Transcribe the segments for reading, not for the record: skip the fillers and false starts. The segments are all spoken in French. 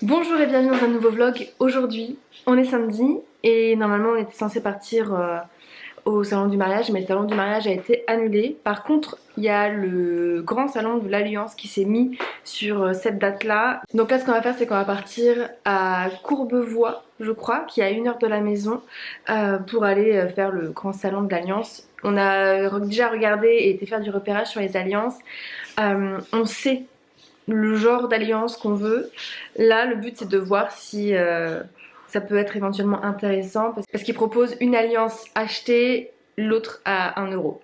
Bonjour et bienvenue dans un nouveau vlog. Aujourd'hui, on est samedi et normalement on était censé partir au salon du mariage, mais le salon du mariage a été annulé. Par contre, il y a le grand salon de l'Alliance qui s'est mis sur cette date-là. Donc là, ce qu'on va faire, c'est qu'on va partir à Courbevoie, je crois, qui est à 1 heure de la maison, pour aller faire le grand salon de l'Alliance. On a déjà regardé et été faire du repérage sur les alliances. On sait le genre d'alliance qu'on veut. Là, le but c'est de voir si ça peut être éventuellement intéressant parce qu'ils proposent une alliance achetée, l'autre à 1 euro.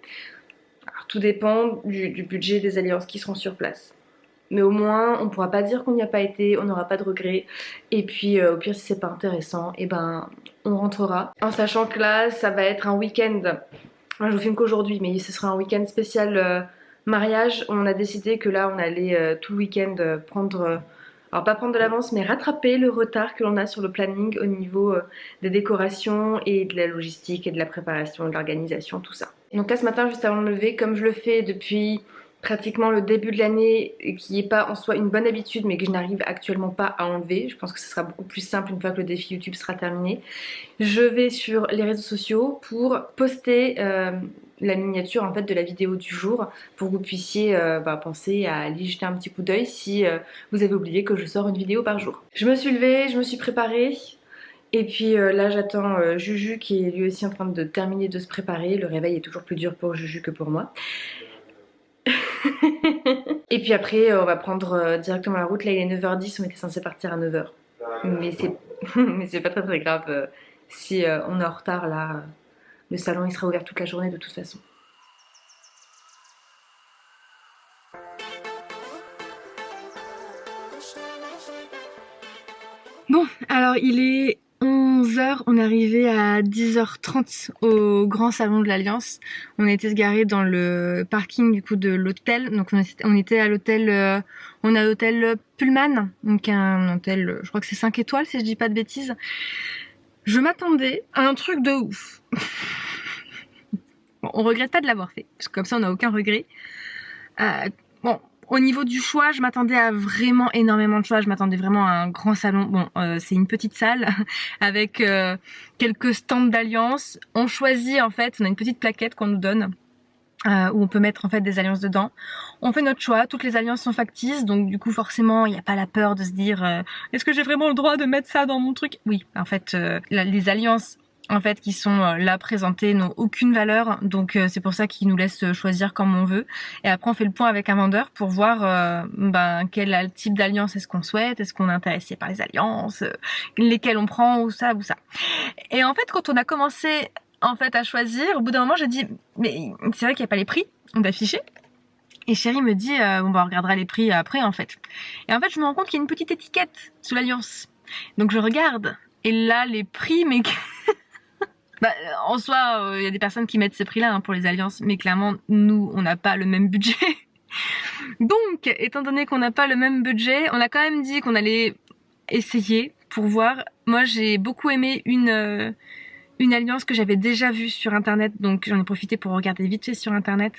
Alors, tout dépend du budget des alliances qui seront sur place. Mais au moins, on pourra pas dire qu'on n'y a pas été, on n'aura pas de regrets. Et puis, au pire, si c'est pas intéressant, et ben, on rentrera. En sachant que là, ça va être un week-end. Moi, je vous filme qu'aujourd'hui, mais ce sera un week-end spécial mariage. On a décidé que là, on allait tout le week-end prendre, alors pas prendre de l'avance, mais rattraper le retard que l'on a sur le planning au niveau des décorations et de la logistique et de la préparation, de l'organisation, tout ça. Donc là, ce matin, juste avant de me lever, comme je le fais depuis pratiquement le début de l'année, qui n'est pas en soi une bonne habitude, mais que je n'arrive actuellement pas à enlever. Je pense que ce sera beaucoup plus simple une fois que le défi YouTube sera terminé. Je vais sur les réseaux sociaux pour poster la miniature en fait de la vidéo du jour pour que vous puissiez penser à aller jeter un petit coup d'œil si vous avez oublié que je sors une vidéo par jour. Je me suis levée, je me suis préparée et puis là j'attends Juju qui est lui aussi en train de terminer de se préparer. Le réveil est toujours plus dur pour Juju que pour moi. Et puis après on va prendre directement la route. Là il est 9h10, on était censé partir à 9h. Mais c'est mais c'est pas très grave si on est en retard là. Le salon il sera ouvert toute la journée de toute façon. Bon, alors il est 11h, on est arrivé à 10h30 au grand salon de l'Alliance. On a été se garer dans le parking du coup de l'hôtel. Donc on était à l'hôtel, on a l'hôtel Pullman, donc un hôtel, je crois que c'est 5 étoiles si je dis pas de bêtises. Je m'attendais à un truc de ouf. Bon, on regrette pas de l'avoir fait, parce que comme ça on n'a aucun regret. Bon, au niveau du choix, je m'attendais à vraiment énormément de choix. Je m'attendais vraiment à un grand salon. Bon, c'est une petite salle avec quelques stands d'alliances. On choisit en fait, on a une petite plaquette qu'on nous donne où on peut mettre en fait des alliances dedans. On fait notre choix. Toutes les alliances sont factices, donc du coup forcément il n'y a pas la peur de se dire est-ce que j'ai vraiment le droit de mettre ça dans mon truc? Oui, en fait les alliances en fait qui sont là présentées n'ont aucune valeur, donc c'est pour ça qu'ils nous laissent choisir comme on veut. Et après on fait le point avec un vendeur pour voir quel type d'alliance est-ce qu'on souhaite, est-ce qu'on est intéressé par les alliances, lesquelles on prend ou ça ou ça. Et en fait quand on a commencé en fait à choisir, au bout d'un moment j'ai dit mais c'est vrai qu'il n'y a pas les prix d'afficher. Et chérie me dit bon bah on regardera les prix après en fait. Et en fait je me rends compte qu'il y a une petite étiquette sous l'alliance. Donc je regarde et là les prix mais bah, en soi, y a des personnes qui mettent ces prix-là pour les alliances, mais clairement, nous, on n'a pas le même budget. Donc, étant donné qu'on n'a pas le même budget, on a quand même dit qu'on allait essayer pour voir. Moi, j'ai beaucoup aimé une alliance que j'avais déjà vue sur internet, donc j'en ai profité pour regarder vite fait sur internet.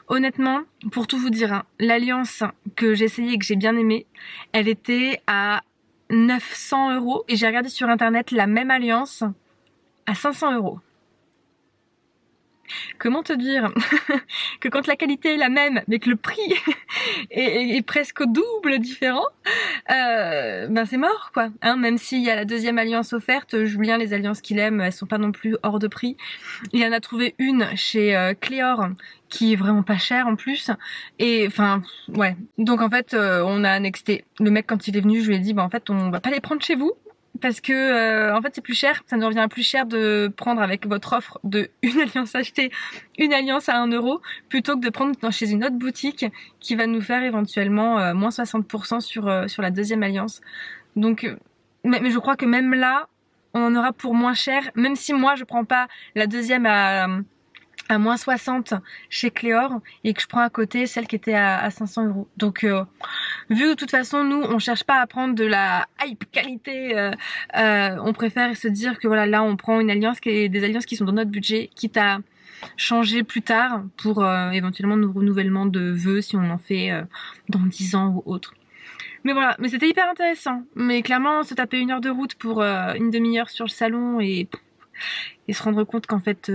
Honnêtement, pour tout vous dire, l'alliance que j'ai essayée et que j'ai bien aimée, elle était à 900 € et j'ai regardé sur internet la même alliance à 500 €. Comment te dire que quand la qualité est la même, mais que le prix est presque au double différent, c'est mort quoi. Hein, même s'il y a la deuxième alliance offerte, Julien, les alliances qu'il aime, elles sont pas non plus hors de prix. Il en a trouvé une chez Cléor qui est vraiment pas chère en plus. Et enfin ouais. Donc en fait, on a annexé. Le mec quand il est venu, je lui ai dit en fait on va pas les prendre chez vous. Parce que en fait c'est plus cher, ça nous revient plus cher de prendre avec votre offre de une alliance achetée, une alliance à 1 € plutôt que de prendre chez une autre boutique qui va nous faire éventuellement moins 60% sur la deuxième alliance. Donc mais je crois que même là on en aura pour moins cher, même si moi je prends pas la deuxième à moins 60 chez Cléor et que je prends à côté celle qui était à 500 €. Donc vu de toute façon nous on cherche pas à prendre de la hype qualité, on préfère se dire que voilà là on prend une alliance des alliances qui sont dans notre budget, quitte à changer plus tard pour éventuellement nos renouvellements de vœux si on en fait dans 10 ans ou autre. Mais voilà, mais c'était hyper intéressant. Mais clairement, se taper 1 heure de route pour une demi-heure sur le salon et se rendre compte qu'en fait,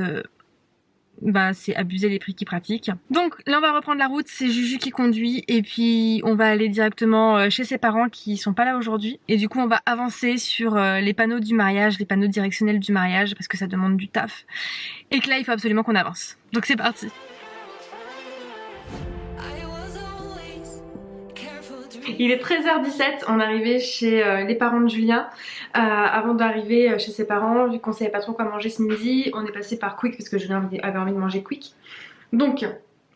bah c'est abuser les prix qu'ils pratiquent. Donc là on va reprendre la route, c'est Juju qui conduit et puis on va aller directement chez ses parents qui sont pas là aujourd'hui. Et du coup on va avancer sur les panneaux du mariage, les panneaux directionnels du mariage parce que ça demande du taf. Et que là il faut absolument qu'on avance. Donc c'est parti. Il est 13h17, on est arrivé chez les parents de Julien. Avant d'arriver chez ses parents, vu qu'on savait pas trop quoi manger ce midi, on est passé par Quick parce que Julien avait envie de manger Quick. Donc,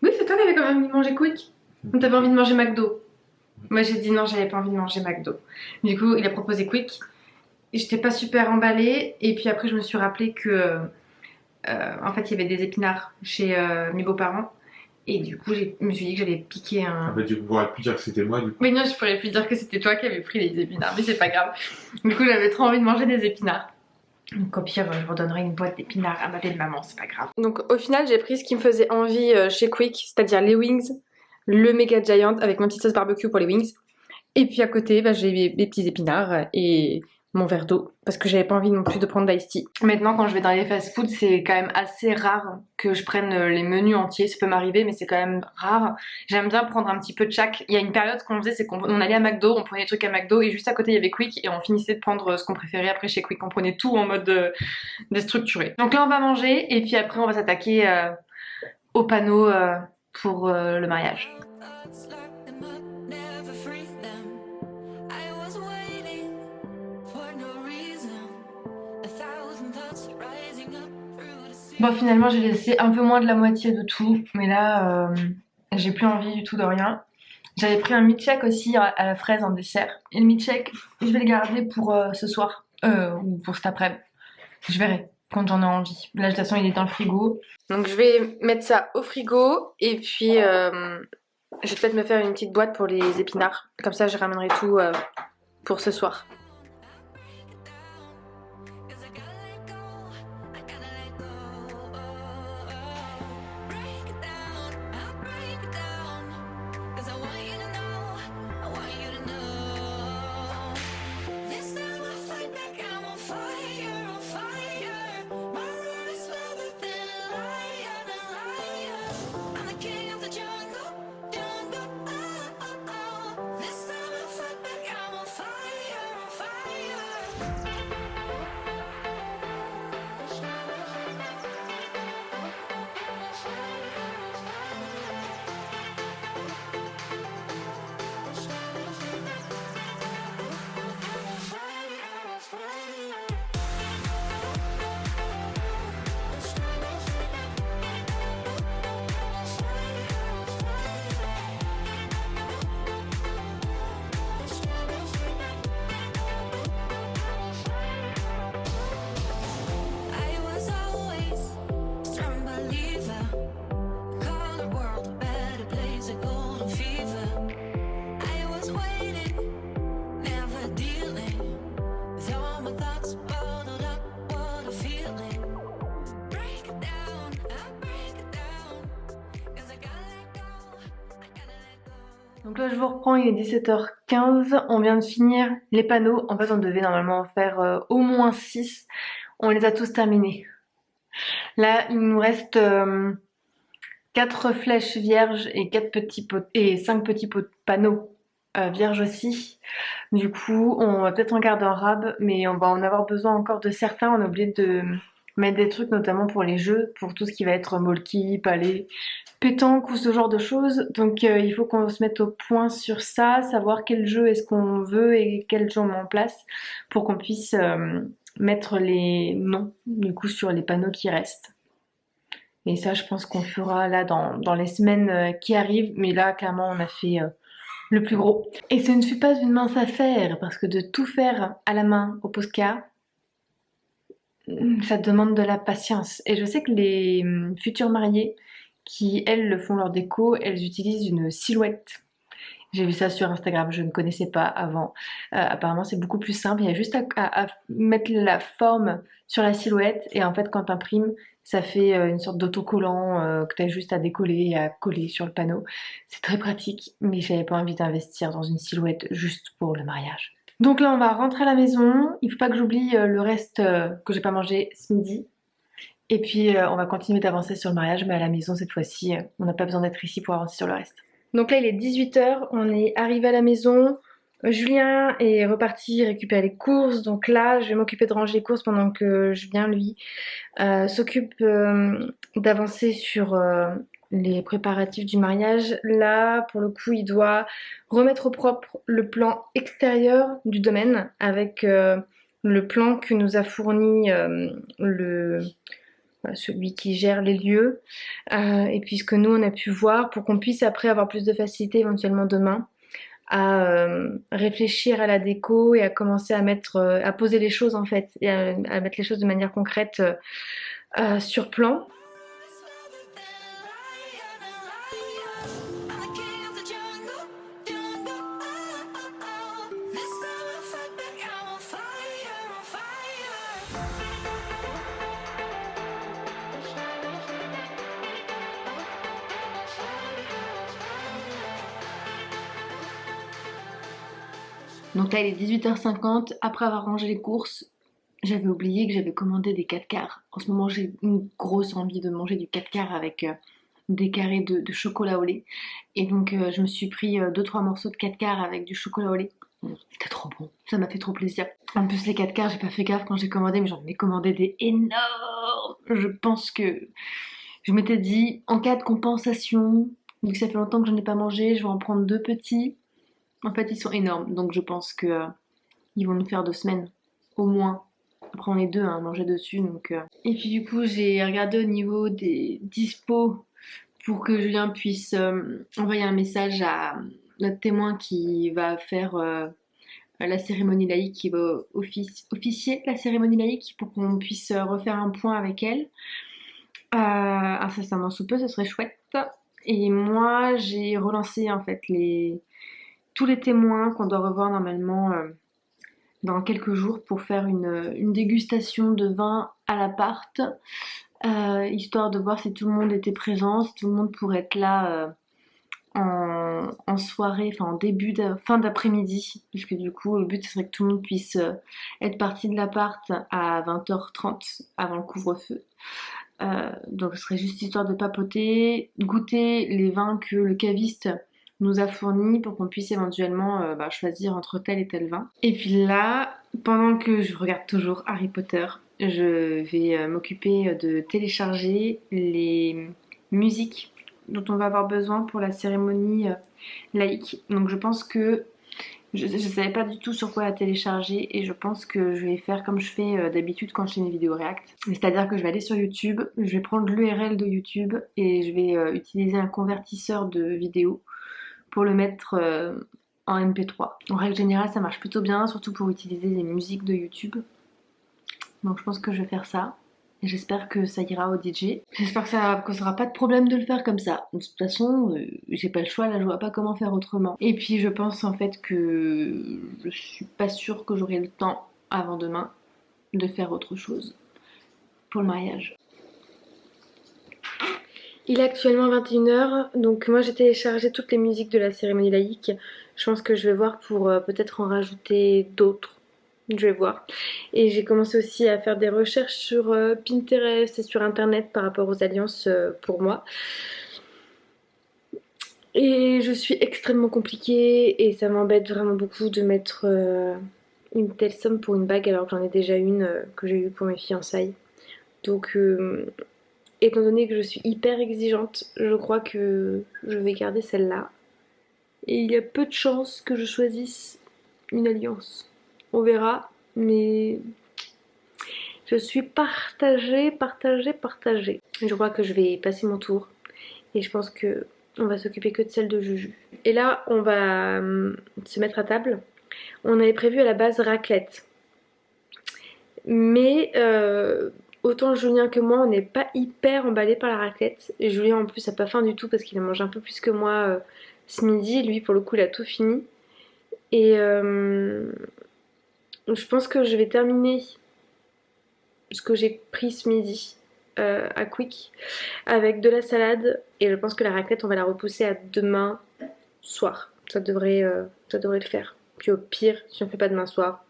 oui, c'est toi qui avais quand même envie de manger Quick. Donc t'avais envie de manger McDo. Moi j'ai dit non, j'avais pas envie de manger McDo. Du coup, il a proposé Quick. J'étais pas super emballée et puis après je me suis rappelé que en fait il y avait des épinards chez mes beaux-parents. Et du coup, je me suis dit que j'allais piquer un... En fait, tu pourrais plus dire que c'était moi, du coup. Mais non, je pourrais plus dire que c'était toi qui avais pris les épinards, mais c'est pas grave. Du coup, j'avais trop envie de manger des épinards. Donc au pire, je redonnerai une boîte d'épinards à ma belle maman, c'est pas grave. Donc au final, j'ai pris ce qui me faisait envie chez Quick, c'est-à-dire les wings, le méga giant avec ma petite sauce barbecue pour les wings. Et puis à côté, bah, j'ai les petits épinards et mon verre d'eau parce que j'avais pas envie non plus de prendre d'ice tea. Maintenant quand je vais dans les fast-food c'est quand même assez rare que je prenne les menus entiers, ça peut m'arriver mais c'est quand même rare. J'aime bien prendre un petit peu de chaque. Il y a une période qu'on faisait, c'est qu'on allait à McDo, on prenait des trucs à McDo et juste à côté il y avait Quick et on finissait de prendre ce qu'on préférait après chez Quick, on prenait tout en mode déstructuré. Donc là on va manger et puis après on va s'attaquer au panneau pour le mariage. Bon finalement j'ai laissé un peu moins de la moitié de tout, mais là j'ai plus envie du tout de rien. J'avais pris un milkshake aussi à la fraise en dessert. Et le milkshake, je vais le garder pour ce soir, ou pour cet après-midi. Je verrai quand j'en ai envie. Là de toute façon il est dans le frigo. Donc je vais mettre ça au frigo et puis je vais peut-être me faire une petite boîte pour les épinards. Comme ça je ramènerai tout pour ce soir. Donc là je vous reprends, il est 17h15, on vient de finir les panneaux. En fait on devait normalement en faire au moins 6, on les a tous terminés. Là il nous reste 4 flèches vierges et 5 petits panneaux vierges aussi. Du coup on va peut-être en garder un rab, mais on va en avoir besoin encore de certains. On a oublié de mettre des trucs notamment pour les jeux, pour tout ce qui va être molki, palais, pétanque ou ce genre de choses. Donc il faut qu'on se mette au point sur ça, savoir quel jeu est-ce qu'on veut et quel jeu on met en place pour qu'on puisse mettre les noms du coup sur les panneaux qui restent. Et ça je pense qu'on fera là dans les semaines qui arrivent, mais là clairement on a fait le plus gros. Et ce ne fut pas une mince affaire parce que de tout faire à la main au Posca, ça demande de la patience. Et je sais que les futures mariées qui, elles, font leur déco, elles utilisent une silhouette. J'ai vu ça sur Instagram, je ne connaissais pas avant. Apparemment, c'est beaucoup plus simple. Il y a juste à mettre la forme sur la silhouette et en fait, quand t'imprimes, Ça fait une sorte d'autocollant que tu as juste à décoller et à coller sur le panneau. C'est très pratique, mais j'avais pas envie d'investir dans une silhouette juste pour le mariage. Donc là, on va rentrer à la maison. Il faut pas que j'oublie le reste que j'ai pas mangé ce midi. Et puis, on va continuer d'avancer sur le mariage, mais à la maison cette fois-ci. On n'a pas besoin d'être ici pour avancer sur le reste. Donc là, il est 18h, on est arrivé à la maison. Julien est reparti récupérer les courses. Donc là, je vais m'occuper de ranger les courses pendant que Julien, lui, s'occupe d'avancer sur les préparatifs du mariage. Là, pour le coup, il doit remettre au propre le plan extérieur du domaine avec le plan que nous a fourni celui qui gère les lieux, et puis ce que nous on a pu voir pour qu'on puisse après avoir plus de facilité éventuellement demain à réfléchir à la déco et à commencer à mettre, à poser les choses en fait, et à mettre les choses de manière concrète sur plan. Donc là il est 18h50, après avoir rangé les courses, j'avais oublié que j'avais commandé des 4 quarts. En ce moment j'ai une grosse envie de manger du 4 quarts avec des carrés de chocolat au lait. Et donc je me suis pris 2-3 morceaux de 4 quarts avec du chocolat au lait. C'était trop bon, ça m'a fait trop plaisir. En plus les 4 quarts, j'ai pas fait gaffe quand j'ai commandé, mais j'en ai commandé des énormes. Je pense que je m'étais dit, en cas de compensation, vu que ça fait longtemps que je n'ai pas mangé, je vais en prendre 2 petits. En fait, ils sont énormes, donc je pense que ils vont nous faire 2 semaines, au moins. Après, on est deux à manger dessus, donc... Et puis du coup, j'ai regardé au niveau des dispos pour que Julien puisse envoyer un message à notre témoin qui va faire la cérémonie laïque, qui va officier la cérémonie laïque, pour qu'on puisse refaire un point avec elle. Incessamment sous peu, ce serait chouette. Et moi, j'ai relancé en fait tous les témoins qu'on doit revoir normalement dans quelques jours pour faire une dégustation de vin à l'appart, histoire de voir si tout le monde était présent, si tout le monde pourrait être là en soirée, enfin en fin d'après-midi, puisque du coup le but ce serait que tout le monde puisse être parti de l'appart à 20h30 avant le couvre-feu. Donc ce serait juste histoire de papoter, goûter les vins que le caviste nous a fournis pour qu'on puisse éventuellement choisir entre tel et tel vin. Et puis là, pendant que je regarde toujours Harry Potter, je vais m'occuper de télécharger les musiques dont on va avoir besoin pour la cérémonie laïque. Donc je pense que je savais pas du tout sur quoi la télécharger, et je pense que je vais faire comme je fais d'habitude quand je fais mes vidéos React. C'est-à-dire que je vais aller sur YouTube, je vais prendre l'URL de YouTube et je vais utiliser un convertisseur de vidéos pour le mettre en MP3. En règle générale, ça marche plutôt bien, surtout pour utiliser les musiques de YouTube. Donc je pense que je vais faire ça. Et j'espère que ça ira au DJ. J'espère que ça causera pas de problème de le faire comme ça. De toute façon, j'ai pas le choix, là je vois pas comment faire autrement. Et puis je pense en fait que je suis pas sûre que j'aurai le temps avant demain de faire autre chose pour le mariage. Il est actuellement 21h, donc moi j'ai téléchargé toutes les musiques de la cérémonie laïque. Je pense que je vais voir pour peut-être en rajouter d'autres. Je vais voir. Et j'ai commencé aussi à faire des recherches sur Pinterest et sur internet par rapport aux alliances pour moi. Et je suis extrêmement compliquée et ça m'embête vraiment beaucoup de mettre une telle somme pour une bague alors que j'en ai déjà une que j'ai eue pour mes fiançailles. Donc étant donné que je suis hyper exigeante, je crois que je vais garder celle-là. Et il y a peu de chances que je choisisse une alliance. On verra, mais je suis partagée. Je crois que je vais passer mon tour et je pense que on va s'occuper que de celle de Juju. Et là, on va se mettre à table. On avait prévu à la base raclette. Mais autant Julien que moi, on n'est pas hyper emballés par la raclette. Et Julien en plus n'a pas faim du tout parce qu'il a mangé un peu plus que moi ce midi. Lui pour le coup il a tout fini. Et je pense que je vais terminer ce que j'ai pris ce midi à Quick avec de la salade et je pense que la raclette on va la repousser à demain soir. Ça devrait le faire. Puis au pire, si on fait pas demain soir,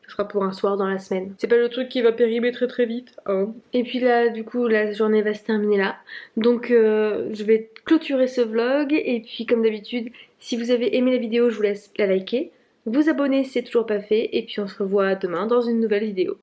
ce sera pour un soir dans la semaine. C'est pas le truc qui va périmer très très vite. Hein. Et puis là, du coup, la journée va se terminer là. Donc je vais clôturer ce vlog. Et puis comme d'habitude, si vous avez aimé la vidéo, je vous laisse la liker. Vous abonner si c'est toujours pas fait. Et puis on se revoit demain dans une nouvelle vidéo.